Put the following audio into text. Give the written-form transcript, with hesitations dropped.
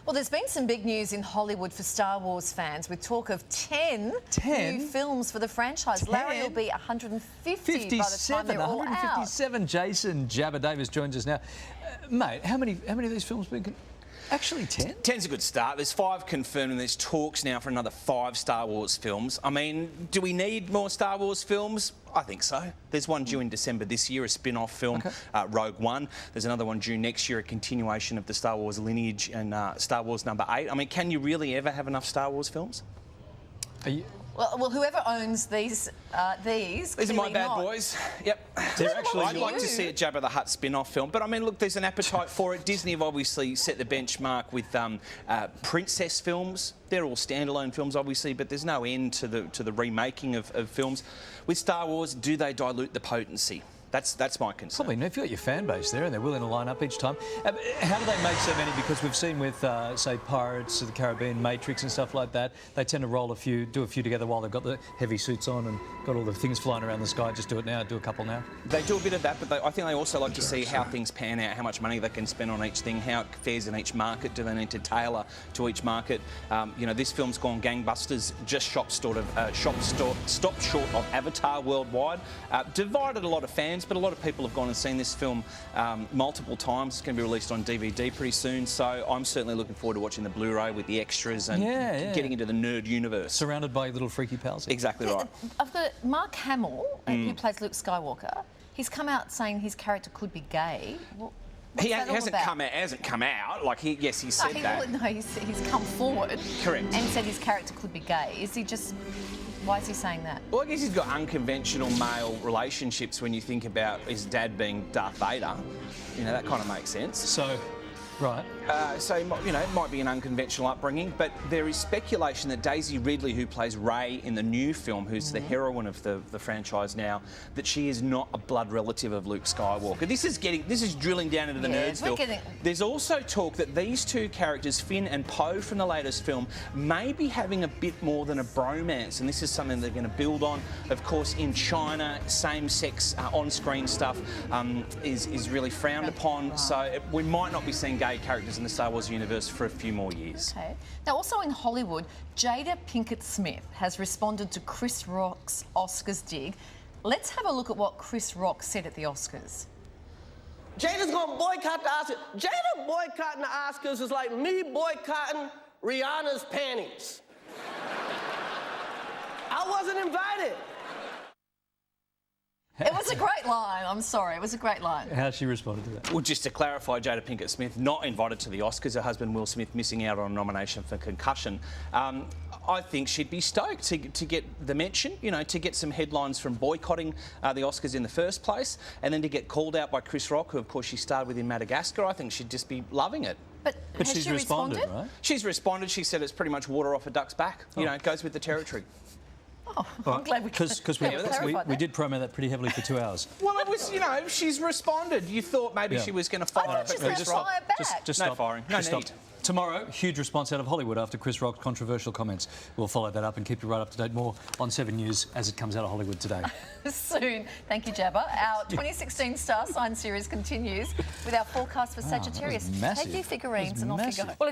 Well, there's been some big news in Hollywood for Star Wars fans with talk of 10 new films for the franchise. 10? Larry will be 150 by the time they're all 157. out. Jason Jabba Davis joins us now. Mate, how many of these films have been... Actually 10? 10's a good start. There's 5 confirmed and there's talks now for another 5 Star Wars films. I mean, do we need more Star Wars films? I think so. There's one due in December this year, a spin-off film, Rogue One. There's another one due next year, a continuation of the Star Wars lineage, and Star Wars number 8. I mean, can you really ever have enough Star Wars films? Are you... Well, whoever owns these are my bad boys. Yep. They're actually I'd like to see a Jabba the Hutt spin-off film, but I mean, look, there's an appetite for it. Disney have obviously set the benchmark with princess films. They're all standalone films, obviously, but there's no end to the remaking of films. With Star Wars, do they dilute the potency? That's my concern. Probably not. If you've got your fan base there and they're willing to line up each time. How do they make so many? Because we've seen with, say, Pirates of the Caribbean, Matrix and stuff like that, they tend to roll do a few together while they've got the heavy suits on and got all the things flying around the sky. Just do it now, do a couple now. They do a bit of that, but I think they also like to see how things pan out, how much money they can spend on each thing, how it fares in each market. Do they need to tailor to each market? You know, this film's gone gangbusters, just stopped short of Avatar worldwide. Divided a lot of fans, but a lot of people have gone and seen this film multiple times. It's going to be released on DVD pretty soon, so I'm certainly looking forward to watching the Blu-ray with the extras and getting into the nerd universe. Surrounded by little freaky pals. Exactly right. I've got Mark Hamill, who plays Luke Skywalker. He's come out saying his character could be gay. He hasn't come out. Like he said that. No, he's come forward. Correct. And said his character could be gay. Is he just... Why is he saying that? Well, I guess he's got unconventional male relationships when you think about his dad being Darth Vader. You know, that kind of makes sense. So, right. So, you know, it might be an unconventional upbringing, but there is speculation that Daisy Ridley, who plays Rey in the new film, who's the heroine of the franchise now, that she is not a blood relative of Luke Skywalker. This is drilling down into the nerdsville. There's also talk that these two characters, Finn and Poe from the latest film, may be having a bit more than a bromance, and this is something they're going to build on. Of course, in China, same-sex on-screen stuff is really frowned upon, so we might not be seeing gay characters in the Star Wars universe for a few more years. Okay. Now, also in Hollywood, Jada Pinkett Smith has responded to Chris Rock's Oscars dig. Let's have a look at what Chris Rock said at the Oscars. Jada's gonna boycott the Oscars. Jada boycotting the Oscars is like me boycotting Rihanna's panties. I wasn't invited. It was a great line. I'm sorry. It was a great line. How she responded to that? Well, just to clarify, Jada Pinkett Smith not invited to the Oscars. Her husband Will Smith missing out on a nomination for concussion. I think she'd be stoked to get the mention, you know, to get some headlines from boycotting the Oscars in the first place, and then to get called out by Chris Rock, who of course she starred with in Madagascar. I think she'd just be loving it. But she's responded, right? She's responded. She said it's pretty much water off a duck's back. You know, it goes with the territory. Oh, I'm glad we because we did promo that pretty heavily for 2 hours. Well, it was, you know, she's responded. You thought maybe she was going to fire. I thought she was going to fire back. Just no stop. firing. No need. Tomorrow, huge response out of Hollywood after Chris Rock's controversial comments. We'll follow that up and keep you right up to date. More on 7 News as it comes out of Hollywood today. Soon. Thank you, Jabba. Our 2016 Star Sign series continues with our forecast for Sagittarius. Massive. Take your figurines and off you go. Well,